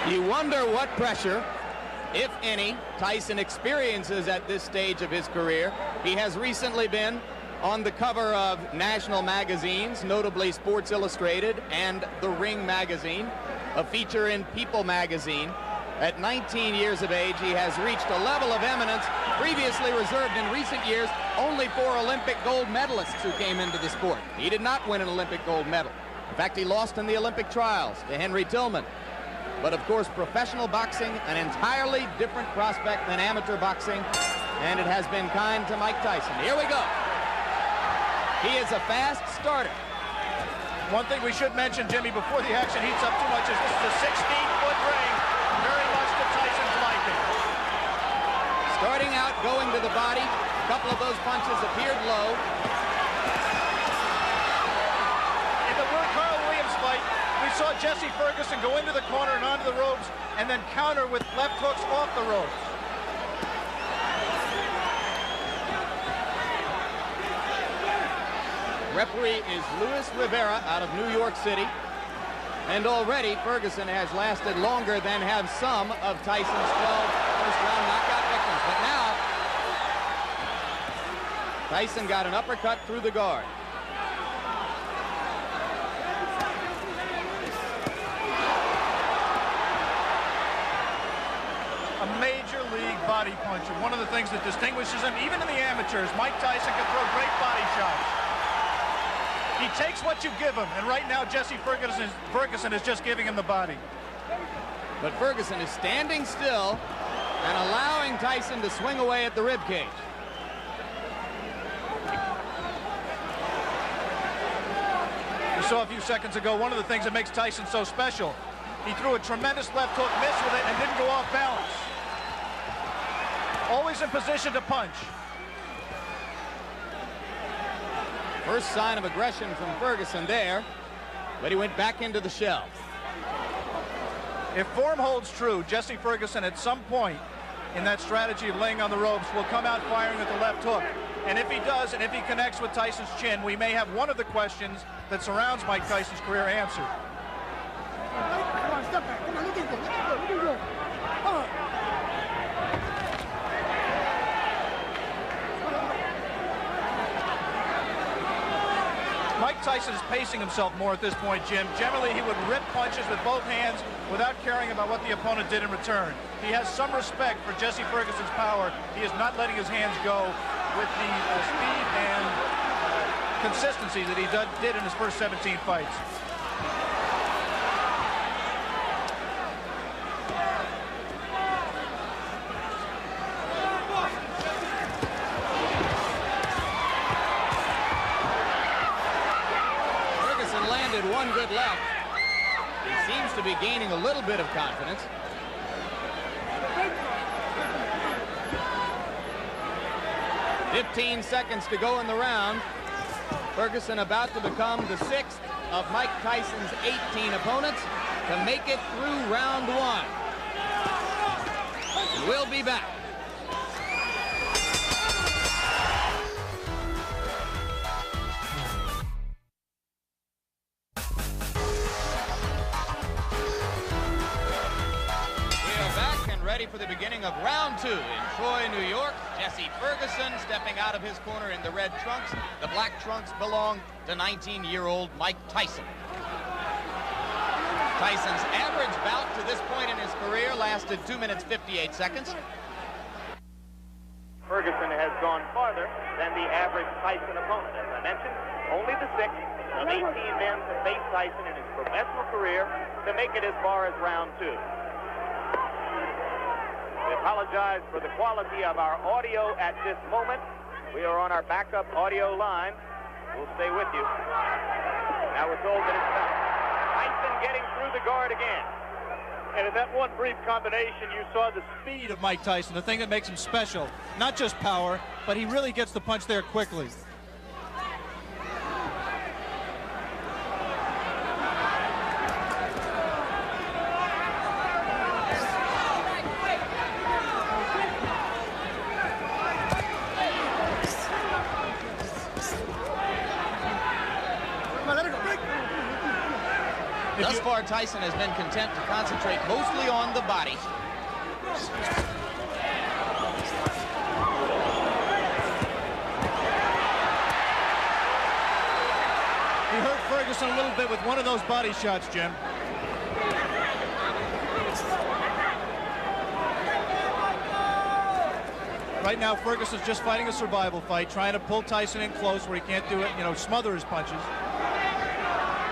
You wonder what pressure, if any, Tyson experiences at this stage of his career. He has recently been on the cover of national magazines, notably Sports Illustrated and The Ring magazine, a feature in People magazine. At 19 years of age, he has reached a level of eminence previously reserved in recent years only for Olympic gold medalists who came into the sport. He did not win an Olympic gold medal. In fact, he lost in the Olympic trials to Henry Tillman. But of course, professional boxing, an entirely different prospect than amateur boxing, and it has been kind to Mike Tyson. Here we go. He is a fast starter. One thing we should mention, Jimmy, before the action heats up too much, is this is a 16-foot ring, very much to Tyson's liking. Starting out, going to the body. A couple of those punches appeared low. In the Carl Williams fight, we saw Jesse Ferguson go into the corner and onto the ropes and then counter with left hooks off the ropes. Referee is Luis Rivera out of New York City. And already Ferguson has lasted longer than have some of Tyson's 12 first-round knockout victims. But now, Tyson got an uppercut through the guard. A major league body puncher. One of the things that distinguishes him, even in the amateurs, Mike Tyson can throw great body shots. He takes what you give him, and right now Jesse Ferguson is just giving him the body. But Ferguson is standing still and allowing Tyson to swing away at the ribcage. We saw a few seconds ago one of the things that makes Tyson so special. He threw a tremendous left hook, missed with it, and didn't go off balance. Always in position to punch. First sign of aggression from Ferguson there, but he went back into the shell. If form holds true, Jesse Ferguson at some point in that strategy of laying on the ropes will come out firing with the left hook. And if he does, and if he connects with Tyson's chin, we may have one of the questions that surrounds Mike Tyson's career answered. Come on, step back. Come on, look at go. Mike Tyson is pacing himself more at this point, Jim. Generally, he would rip punches with both hands without caring about what the opponent did in return. He has some respect for Jesse Ferguson's power. He is not letting his hands go with the speed and consistency that he did in his first 17 fights. One good left. He seems to be gaining a little bit of confidence. "15 seconds to go in the round. Ferguson about to become the 6th of Mike Tyson's 18 opponents to make it through round 1. We'll be back. For the beginning of round 2 in Troy, New York. Jesse Ferguson stepping out of his corner in the red trunks. The black trunks belong to 19-year-old Mike Tyson. Tyson's average bout to this point in his career lasted 2 minutes 58 seconds. Ferguson has gone farther than the average Tyson opponent. As I mentioned, only the 6th of 18 men to face Tyson in his professional career to make it as far as round 2. We apologize for the quality of our audio at this moment. We are on our backup audio line. We'll stay with you. Now we're told that it's done. Tyson getting through the guard again. And in that one brief combination, you saw the speed of Mike Tyson, the thing that makes him special. Not just power, but he really gets the punch there quickly. Thus far, Tyson has been content to concentrate mostly on the body. He hurt Ferguson a little bit with one of those body shots, Jim. Right now, Ferguson's just fighting a survival fight, trying to pull Tyson in close where he can't do it, smother his punches.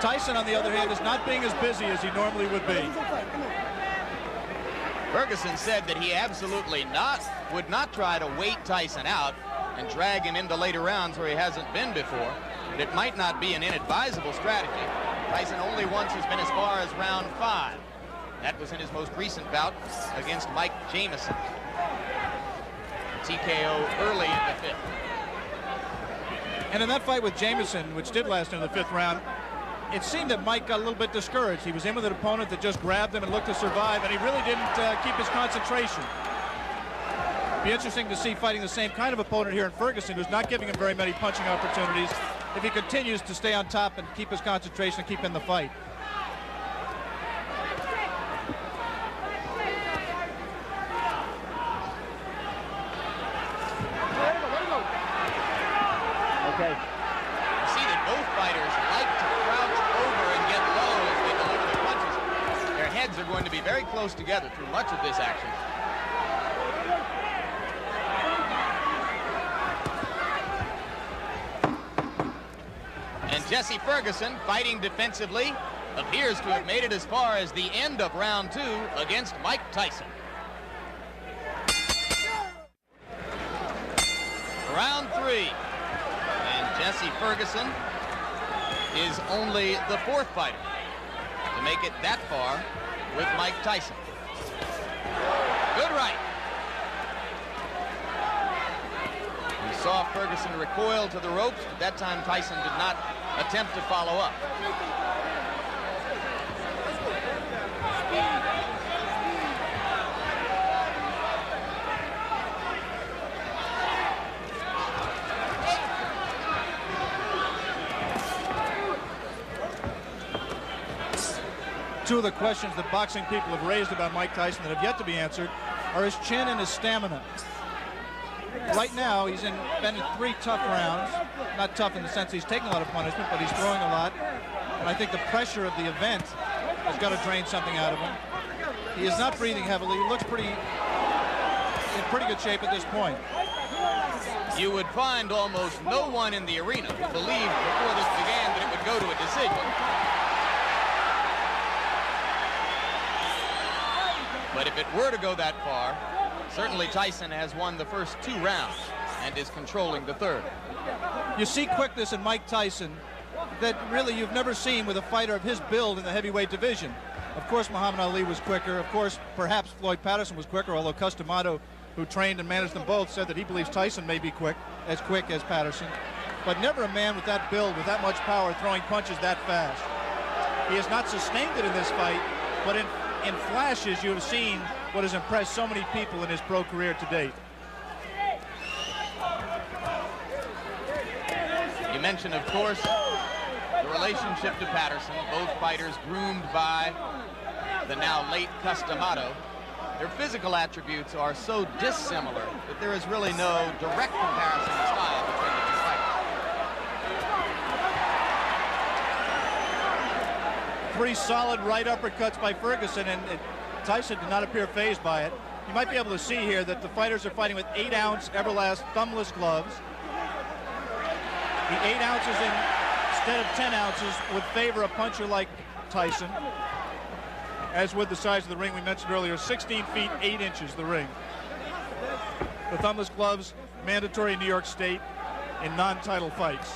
Tyson, on the other hand, is not being as busy as he normally would be. Ferguson said that he absolutely would not try to wait Tyson out and drag him into later rounds where he hasn't been before. But it might not be an inadvisable strategy. Tyson only once has been as far as round 5. That was in his most recent bout against Mike Jamison. TKO early in the 5th. And in that fight with Jamison, which did last into the 5th round, it seemed that Mike got a little bit discouraged. He was in with an opponent that just grabbed him and looked to survive, and he really didn't keep his concentration. Be interesting to see fighting the same kind of opponent here in Ferguson, who's not giving him very many punching opportunities, if he continues to stay on top and keep his concentration and keep in the fight. Okay. You see that both fighters like to crouch over and get low as they deliver their punches. Their heads are going to be very close together through much of this action. And Jesse Ferguson, fighting defensively, appears to have made it as far as the end of round 2 against Mike Tyson. Round 3. Jesse Ferguson is only the 4th fighter to make it that far with Mike Tyson. Good right. We saw Ferguson recoil to the ropes, but that time Tyson did not attempt to follow up. Two of the questions that boxing people have raised about Mike Tyson that have yet to be answered are his chin and his stamina. Right now, he's been in 3 tough rounds. Not tough in the sense he's taking a lot of punishment, but he's throwing a lot. And I think the pressure of the event has got to drain something out of him. He is not breathing heavily. He looks in pretty good shape at this point. You would find almost no one in the arena who believed before this began that it would go to a decision. But if it were to go that far, certainly Tyson has won the first 2 rounds and is controlling the 3rd. You see quickness in Mike Tyson that really you've never seen with a fighter of his build in the heavyweight division. Of course, Muhammad Ali was quicker. Of course, perhaps Floyd Patterson was quicker, although Customato, who trained and managed them both, said that he believes Tyson may be quick as Patterson. But never a man with that build, with that much power, throwing punches that fast. He has not sustained it in this fight, but in flashes, you have seen what has impressed so many people in his pro career to date. You mentioned, of course, the relationship to Patterson. Both fighters groomed by the now late Customato. Their physical attributes are so dissimilar that there is really no direct comparison in style between the 2 fighters. 3 solid right uppercuts by Ferguson, and Tyson did not appear fazed by it. You might be able to see here that the fighters are fighting with 8-ounce Everlast thumbless gloves. The 8 ounces instead of 10 ounces would favor a puncher like Tyson, as with the size of the ring we mentioned earlier, 16 feet 8 inches the ring. The thumbless gloves mandatory in New York State in non-title fights.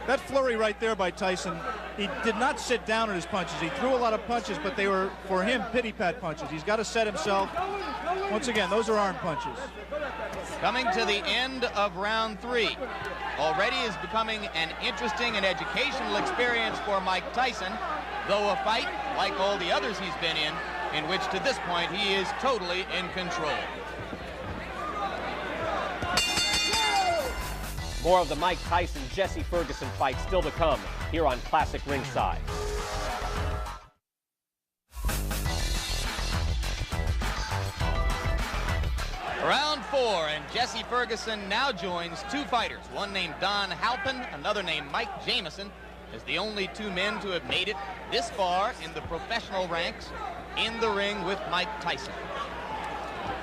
That flurry right there by Tyson, he did not sit down on his punches. He threw a lot of punches, but they were, for him, pity-pat punches. He's got to set himself. Once again, those are arm punches. Coming to the end of round 3. Already is becoming an interesting and educational experience for Mike Tyson, though a fight, like all the others he's been in which to this point he is totally in control. More of the Mike Tyson-Jesse Ferguson fight still to come. here on Classic Ringside. Round 4, and Jesse Ferguson now joins two fighters, one named Don Halpin, another named Mike Jamison, as the only two men to have made it this far in the professional ranks in the ring with Mike Tyson.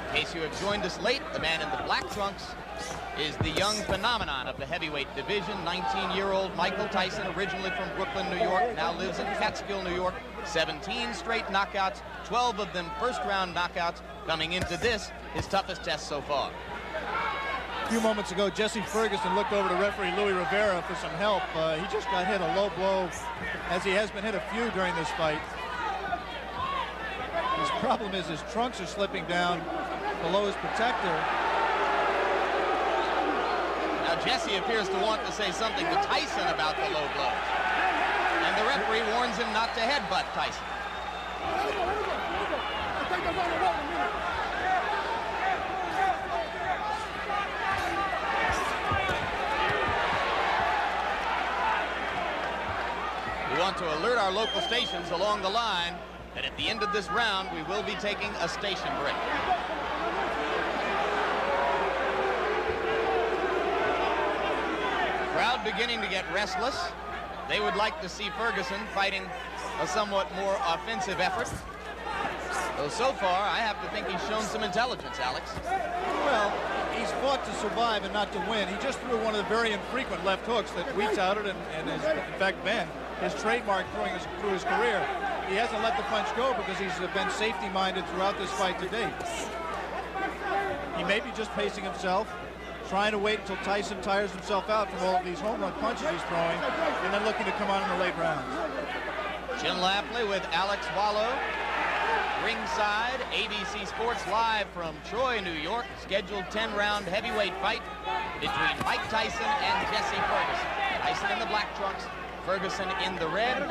In case you have joined us late, the man in the black trunks is the young phenomenon of the heavyweight division, 19-year-old Michael Tyson, originally from Brooklyn, New York, now lives in Catskill, New York. 17 straight knockouts, 12 of them first-round knockouts, coming into this, his toughest test so far. A few moments ago, Jesse Ferguson looked over to referee Louis Rivera for some help. He just got hit a low blow, as he has been hit a few during this fight. His problem is his trunks are slipping down below his protector. Now Jesse appears to want to say something to Tyson about the low blows. And the referee warns him not to headbutt Tyson. We want to alert our local stations along the line that at the end of this round, we will be taking a station break. Crowd beginning to get restless. They would like to see Ferguson fighting a somewhat more offensive effort. Though so far, I have to think he's shown some intelligence, Alex. Well, he's fought to survive and not to win. He just threw one of the very infrequent left hooks that we touted and has, in fact, been his trademark through his career. He hasn't let the punch go because he's been safety-minded throughout this fight to date. He may be just pacing himself, trying to wait until Tyson tires himself out from all of these home run punches he's throwing, and then looking to come on in the late rounds. Jim Lapley with Alex Wallow. Ringside, ABC Sports live from Troy, New York. Scheduled 10-round heavyweight fight between Mike Tyson and Jesse Ferguson. Tyson in the black trunks, Ferguson in the red.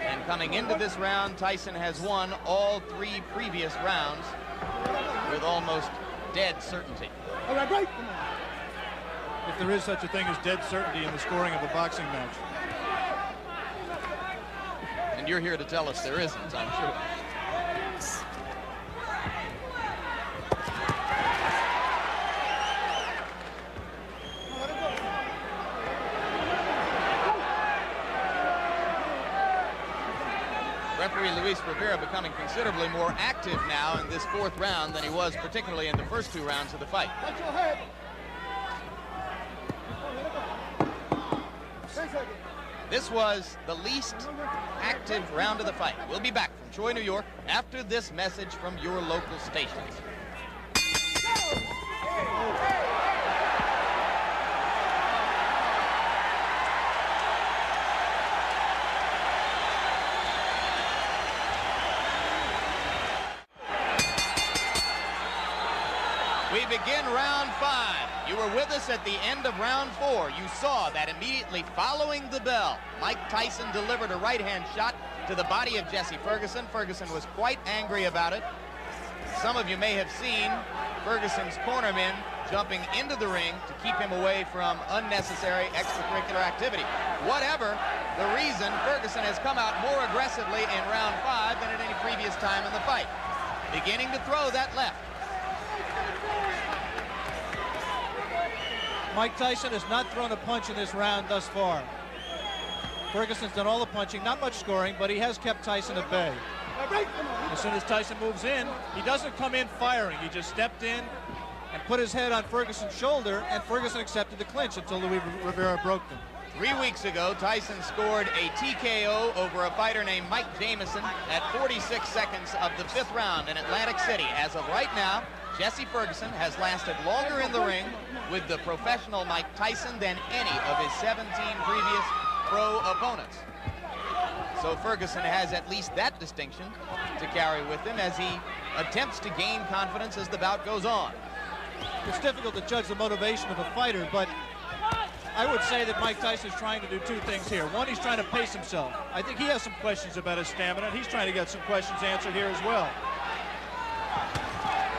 And coming into this round, Tyson has won all 3 previous rounds with almost dead certainty. All right, great. If there is such a thing as dead certainty in the scoring of a boxing match. And you're here to tell us there isn't, I'm sure. Referee Luis Rivera becoming considerably more active now in this 4th round than he was particularly in the first 2 rounds of the fight. Watch your head. This was the least active round of the fight. We'll be back from Troy, New York after this message from your local stations. We begin round 5. You were with us at the end of round 4. You saw that immediately following the bell, Mike Tyson delivered a right-hand shot to the body of Jesse Ferguson. Ferguson was quite angry about it. Some of you may have seen Ferguson's cornermen jumping into the ring to keep him away from unnecessary extracurricular activity. Whatever the reason, Ferguson has come out more aggressively in round 5 than at any previous time in the fight. Beginning to throw that left. Mike Tyson has not thrown a punch in this round thus far. Ferguson's done all the punching, not much scoring, but he has kept Tyson at bay. As soon as Tyson moves in, he doesn't come in firing. He just stepped in and put his head on Ferguson's shoulder, and Ferguson accepted the clinch until Louis Rivera broke them. 3 weeks ago, Tyson scored a TKO over a fighter named Mike Jamison at 46 seconds of the 5th round in Atlantic City. As of right now, Jesse Ferguson has lasted longer in the ring with the professional Mike Tyson than any of his 17 previous pro opponents. So Ferguson has at least that distinction to carry with him as he attempts to gain confidence as the bout goes on. It's difficult to judge the motivation of a fighter, but I would say that Mike Tyson is trying to do 2 things here. One, he's trying to pace himself. I think he has some questions about his stamina, and he's trying to get some questions answered here as well.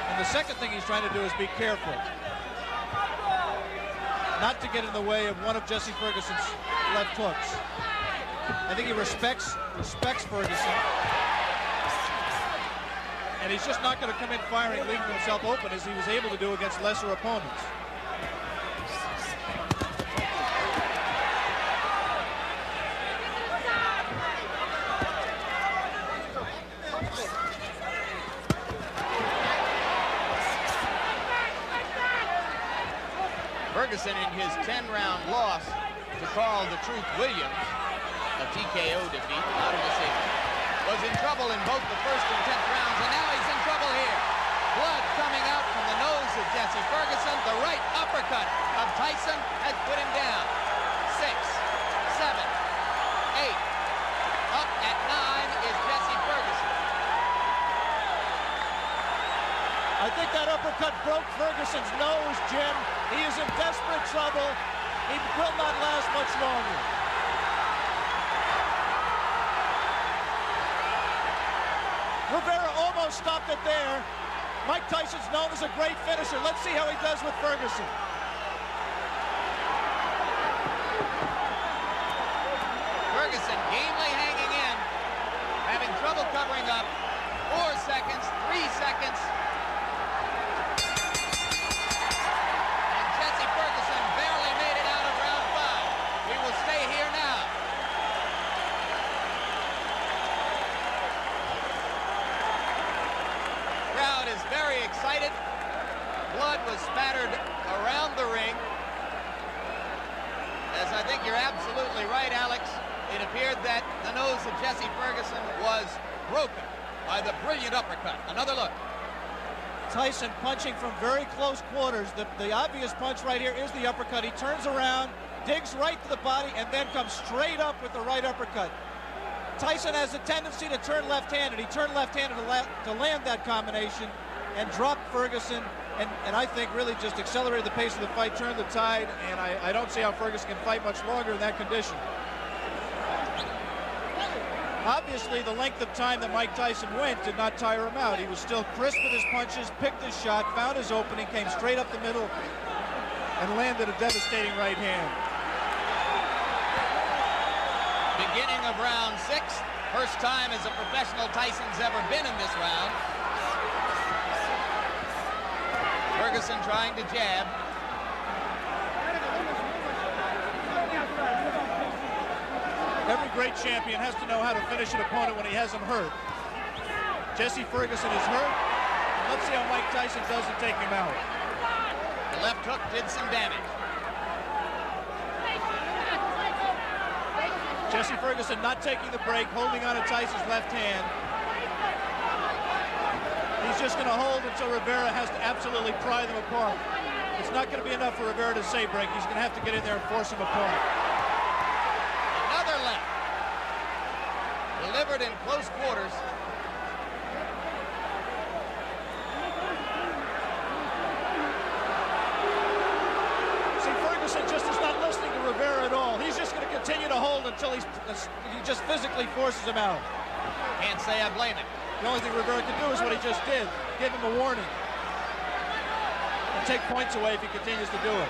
And the second thing he's trying to do is be careful not to get in the way of one of Jesse Ferguson's left hooks. I think he respects Ferguson. And he's just not going to come in firing, leaving himself open as he was able to do against lesser opponents. Ferguson, in his 10-round loss to Carl the Truth Williams, a TKO defeat, not a decision, was in trouble in both the first and 10th rounds, and now he's in trouble here. Blood coming out from the nose of Jesse Ferguson. The right uppercut of Tyson has put him down. 6, 7, 8. Up at 9 is Jesse Ferguson. I think that uppercut broke Ferguson's nose, Jim. He is in desperate trouble. He will not last much longer. Rivera almost stopped it there. Mike Tyson's known as a great finisher. Let's see how he does with Ferguson. Ferguson gamely hanging in, having trouble covering up. 4 seconds, 3 seconds. And Jesse Ferguson barely made it out of round 5. He will stay here now. Crowd is very excited. Blood was spattered around the ring. As I think you're absolutely right, Alex. It appeared that the nose of Jesse Ferguson was broken by the brilliant uppercut. Another look. Tyson punching from very close quarters. The obvious punch right here is the uppercut. He turns around, digs right to the body, and then comes straight up with the right uppercut. Tyson has a tendency to turn left-handed. He turned left-handed to land that combination and dropped Ferguson, and I think really just accelerated the pace of the fight, turned the tide, and I don't see how Ferguson can fight much longer in that condition. Obviously, the length of time that Mike Tyson went did not tire him out. He was still crisp with his punches, picked his shot, found his opening, came straight up the middle, and landed a devastating right hand. Beginning of round 6. First time as a professional Tyson's ever been in this round. Ferguson trying to jab. Every great champion has to know how to finish an opponent when he has him hurt. Jesse Ferguson is hurt. Let's see how Mike Tyson does to take him out. The left hook did some damage. Jesse Ferguson not taking the break, holding on to Tyson's left hand. He's just going to hold until Rivera has to absolutely pry them apart. It's not going to be enough for Rivera to say break. He's going to have to get in there and force him apart. Another left. Delivered in close quarters. See, Ferguson just is not listening to Rivera at all. He's just going to continue to hold until he just physically forces him out. Can't say I blame him. The only thing Rivera can do is what he just did. Give him a warning. And take points away if he continues to do it.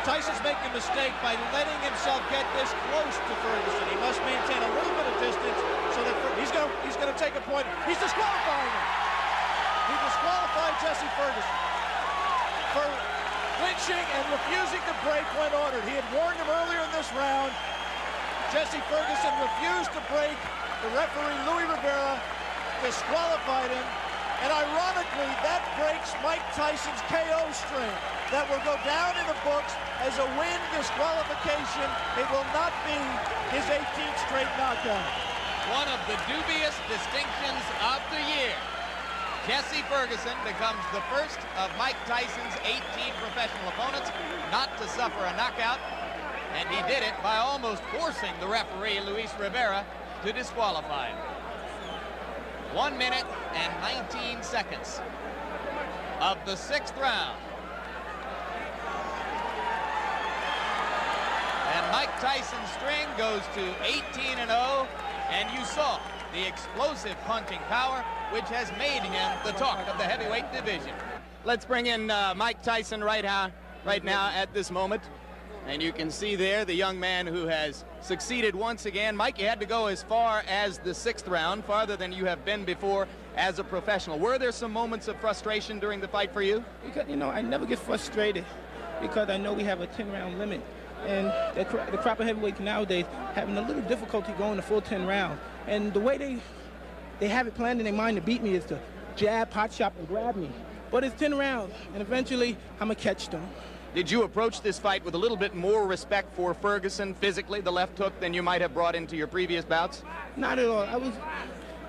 Tyson's making a mistake by letting himself get this close to Ferguson. He must maintain a little bit of distance so that he's going to take a point. He's disqualifying him. He disqualified Jesse Ferguson for clinching and refusing to break when ordered. He had warned him earlier in this round. Jesse Ferguson refused to break. The referee, Louis Rivera, disqualified him. And ironically, that breaks Mike Tyson's KO string. That will go down in the books as a win disqualification. It will not be his 18th straight knockout. One of the dubious distinctions of the year. Jesse Ferguson becomes the first of Mike Tyson's 18 professional opponents not to suffer a knockout, and he did it by almost forcing the referee, Luis Rivera, to disqualify him. 1 minute and 19 seconds of the 6th round. And Mike Tyson's string goes to 18-0, and you saw the explosive punching power, which has made him the talk of the heavyweight division. Let's bring in Mike Tyson right now at this moment. And you can see there the young man who has succeeded once again. Mike, you had to go as far as the 6th round, farther than you have been before as a professional. Were there some moments of frustration during the fight for you? Because, you know, I never get frustrated because I know we have a 10-round limit. And the crop of heavyweights nowadays having a little difficulty going the full 10 rounds. And the way they have it planned in their mind to beat me is to jab, pot shot, and grab me. But it's 10 rounds, and eventually I'm going to catch them. Did you approach this fight with a little bit more respect for Ferguson physically, the left hook, than you might have brought into your previous bouts? Not at all. I was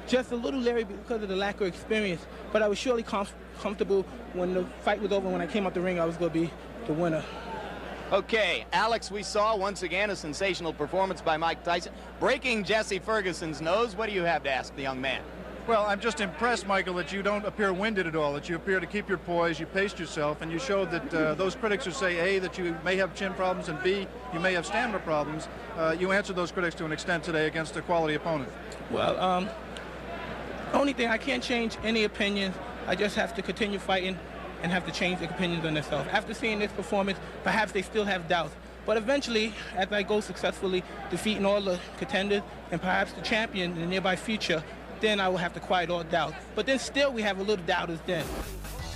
just a little leery because of the lack of experience, but I was surely comfortable when the fight was over. When I came out the ring, I was going to be the winner. Okay, Alex, we saw once again a sensational performance by Mike Tyson, breaking Jesse Ferguson's nose. What do you have to ask the young man? Well, I'm just impressed, Michael, that you don't appear winded at all, that you appear to keep your poise, you paced yourself, and you showed that those critics who say, A, that you may have chin problems, and B, you may have stamina problems, you answered those critics to an extent today against a quality opponent. Well, only thing, I can't change any opinions. I just have to continue fighting and have to change their opinions on themselves. After seeing this performance, perhaps they still have doubts. But eventually, as I go successfully defeating all the contenders and perhaps the champion in the nearby future, then I will have to quiet all doubt. But then still we have a little doubters then.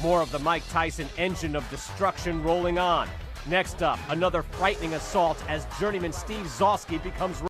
More of the Mike Tyson engine of destruction rolling on. Next up, another frightening assault as journeyman Steve Zosky becomes